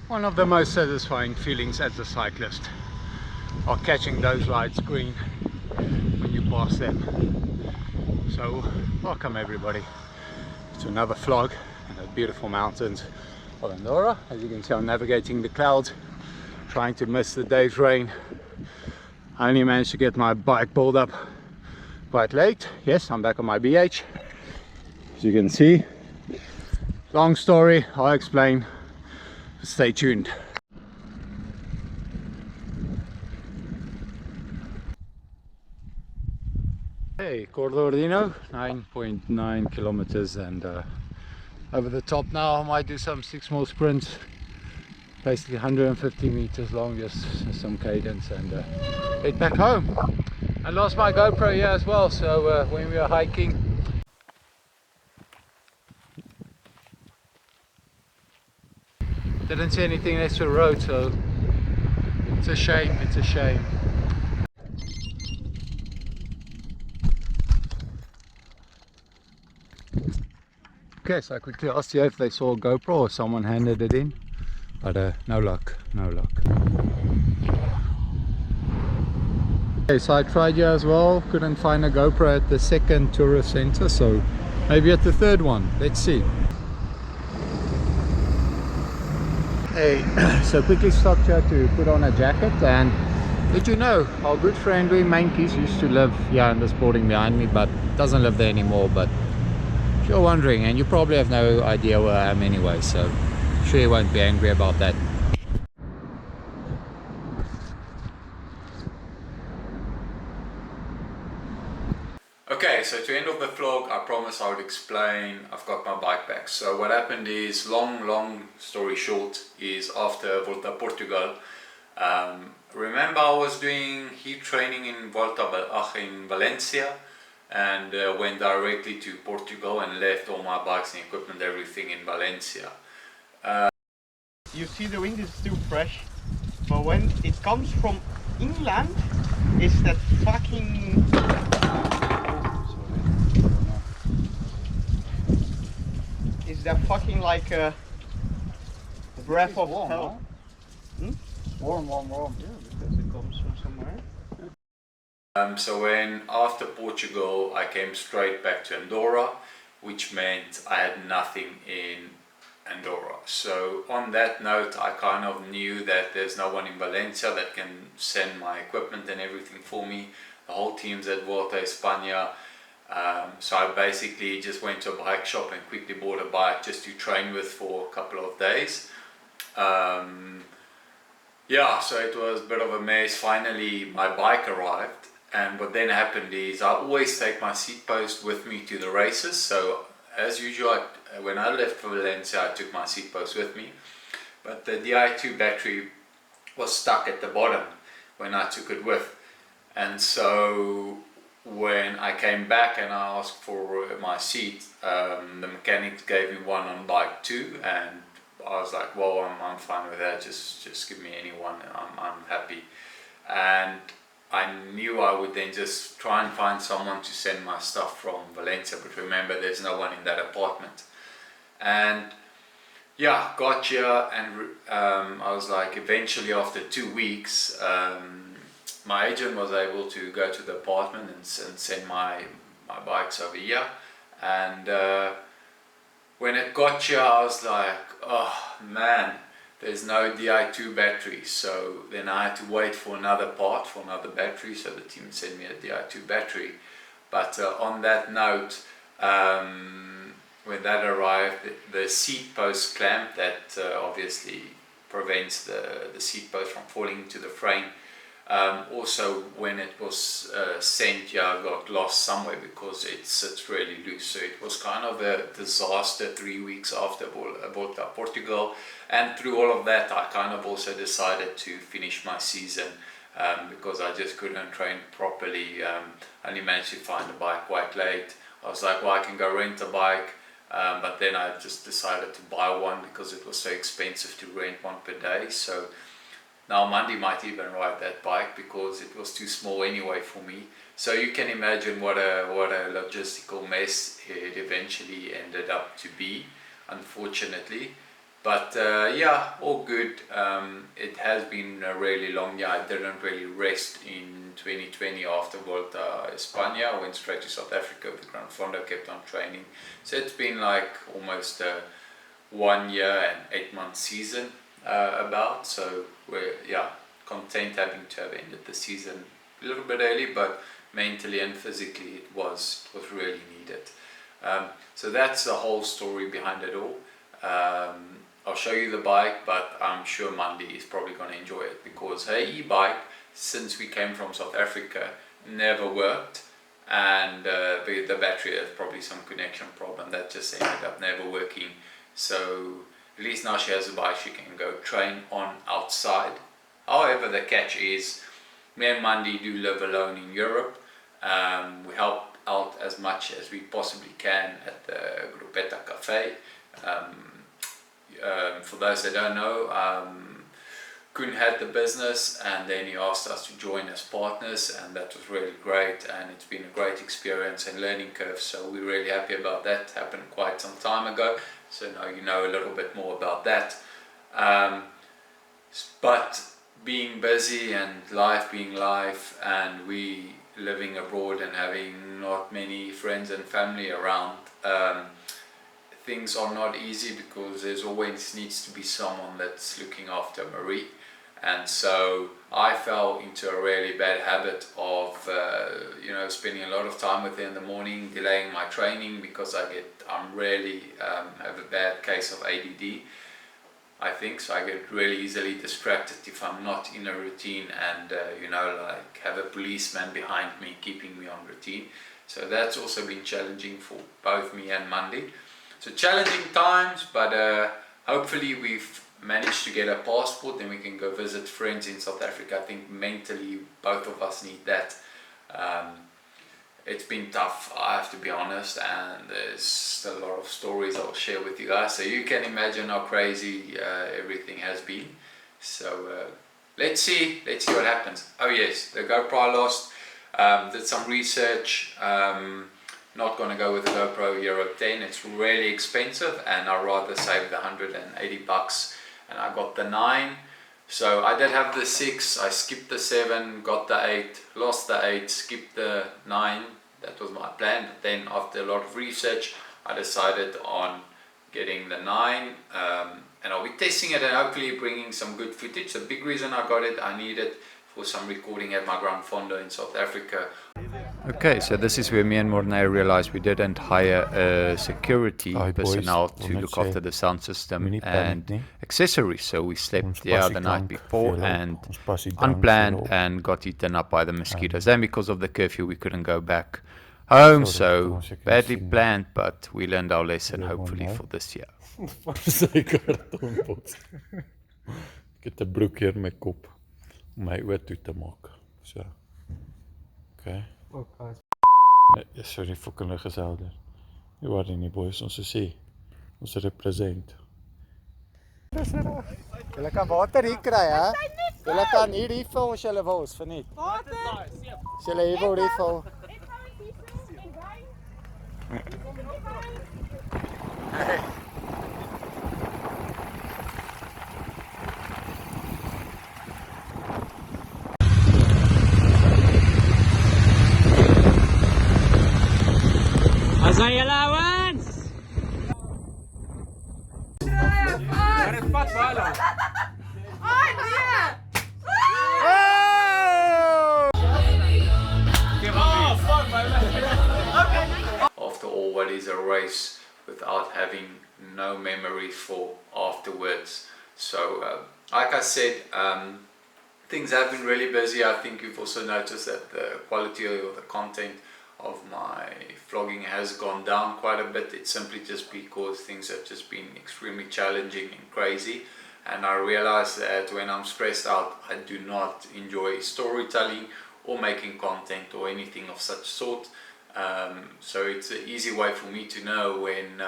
One of the most satisfying feelings as a cyclist are catching those lights green when you pass them. So welcome everybody to another vlog in the beautiful mountains of Andorra. As you can see, I'm navigating the clouds, trying to miss the day's rain. I only managed to get my bike pulled up quite late. Yes, I'm back on my BH. As you can see, long story, I'll explain. Stay tuned. Hey, Cordordino, 9.9 kilometers, and over the top now. I might do some 6 more sprints, basically 150 meters long, just some cadence, and head back home. I lost my GoPro here as well, so when we were hiking, didn't see anything next to the road, so it's a shame, it's a shame. Okay, so I quickly asked you if they saw a GoPro or someone handed it in, but no luck, no luck. Okay, so I tried here as well, couldn't find a GoPro at the second tourist center, so maybe at the third one, let's see. Hey, so quickly stopped here to put on a jacket and let you know our good friend Louis Mankies used to live here in this building behind me, but doesn't live there anymore. But if you're wondering, and you probably have no idea where I am anyway, so I'm sure you won't be angry about that. Okay, so to end of the vlog, I promised I would explain. I've got my bike back. So what happened is, long story short, is after Volta Portugal, remember I was doing heat training in in Valencia, and went directly to Portugal and left all my bikes and equipment, everything in Valencia. You see, the wind is still fresh, but when it comes from inland, it's that fucking... It's that fucking like a breath of warm, hell. huh? Hmm? Warm. Yeah, because it comes from somewhere. So when after Portugal I came straight back to Andorra, which meant I had nothing in Andorra. So on that note, I kind of knew that there's no one in Valencia that can send my equipment and everything for me. The whole team's at Vuelta España. So I basically just went to a bike shop and quickly bought a bike just to train with for a couple of days. Yeah, so it was a bit of a mess. Finally my bike arrived, and what then happened is I always take my seat post with me to the races. So as usual, when I left for Valencia, I took my seat post with me, but the Di2 battery was stuck at the bottom when I took it with. And so when I came back and I asked for my seat, the mechanic gave me one on bike 2, and I was like, well, I'm fine with that, just give me any one, I'm happy. And I knew I would then just try and find someone to send my stuff from Valencia, but remember, there's no one in that apartment. And yeah, got here, and I was like, eventually after 2 weeks, my agent was able to go to the apartment and send my bikes over here. And when it got here, I was like, oh man, there's no Di2 battery. So then I had to wait for another part, for another battery, so the team sent me a Di2 battery. But on that note, when that arrived, the seat post clamp that obviously prevents the seat post from falling into the frame, also when it was sent, yeah, got lost somewhere because it sits really loose. So it was kind of a disaster 3 weeks after Volta Portugal, and through all of that I kind of also decided to finish my season, because I just couldn't train properly. I only managed to find a bike quite late. I was like, well, I can go rent a bike, but then I just decided to buy one because it was so expensive to rent one per day. So now Monday might even ride that bike because it was too small anyway for me. So you can imagine what a logistical mess it eventually ended up to be, unfortunately. But yeah, all good. It has been a really long year. I didn't really rest in 2020 after Volta España. I went straight to South Africa with Gran Fondo, kept on training. So it's been like almost a 1 year and 8 month season about. So we're content having to have ended the season a little bit early, but mentally and physically it was really needed. So that's the whole story behind it all. I'll show you the bike, but I'm sure Mandy is probably going to enjoy it because her e-bike, since we came from South Africa, never worked, and the battery has probably some connection problem that just ended up never working. So at least now she has a bike she can go train on outside. However, the catch is me and Mandy do live alone in Europe. We help out as much as we possibly can at the Gruppetta Cafe. For those that don't know, Koen had the business and then he asked us to join as partners, and that was really great, and it's been a great experience and learning curve, so we're really happy about that. Happened quite some time ago, so now you know a little bit more about that. But being busy and life being life, and we living abroad and having not many friends and family around, things are not easy because there's always needs to be someone that's looking after Marie. And so I fell into a really bad habit of spending a lot of time with her in the morning, delaying my training because I'm really have a bad case of ADD, I think. So I get really easily distracted if I'm not in a routine, and like have a policeman behind me keeping me on routine. So that's also been challenging for both me and Mandy. So challenging times, but hopefully we've managed to get a passport and we can go visit friends in South Africa. I think mentally both of us need that. It's been tough, I have to be honest, and there's a lot of stories I'll share with you guys, so you can imagine how crazy everything has been. So let's see what happens. Oh yes, the GoPro I lost. Did some research. Not going to go with the GoPro Hero 10, it's really expensive and I'd rather save the $180 and I got the 9. So I did have the 6, I skipped the 7, got the 8, lost the 8, skipped the 9, that was my plan. But then after a lot of research I decided on getting the 9, and I'll be testing it and hopefully bringing some good footage. The big reason I got it, I need it for some recording at my Gran Fondo in South Africa. Okay, so this is where me and Mornay realized we didn't hire a security personnel to look after the sound system and accessories. So we slept there the night before and unplanned and got eaten up by the mosquitoes. And because of the curfew, we couldn't go back home. So badly planned, but we learned our lesson hopefully for this year. Ik het 'n broek hier my kop om my oë toe te maak. So. Okay. Nee, sorry vir kundige gesouder. You are in die boys, ons sê. Ons represent. Julle kan water hier kry, hè? Julle kan hier refill as julle wil, vir net. Water. As julle hier wil refill. As hy allowance. After all, what is a race without having no memories for afterwards? So like I said, things have been really busy. I think you've also noticed that the quality of the content of my vlogging has gone down quite a bit. It's simply just because things have just been extremely challenging and crazy, and I realized that when I'm stressed out I do not enjoy storytelling or making content or anything of such sort. So it's an easy way for me to know when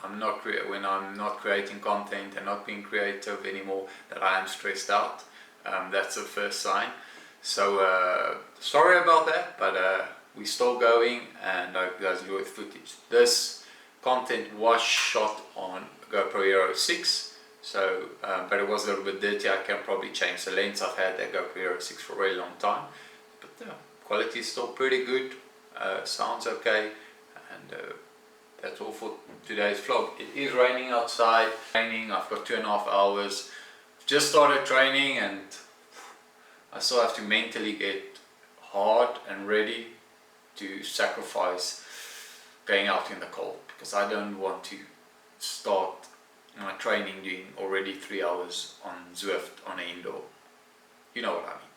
I'm not creating content and not being creative anymore, that I am stressed out. That's the first sign. So sorry about that, but we're still going, and I hope you guys enjoy the footage. This content was shot on GoPro Hero 6, So, but it was a little bit dirty. I can probably change the lens. I've had that GoPro Hero 6 for a very long time, but quality is still pretty good. Sounds okay, and that's all for today's vlog. It is raining outside. I've got 2.5 hours. Just started training, and I still have to mentally get hard and ready to sacrifice going out in the cold, because I don't want to start my training doing already 3 hours on Zwift on an indoor. You know what I mean.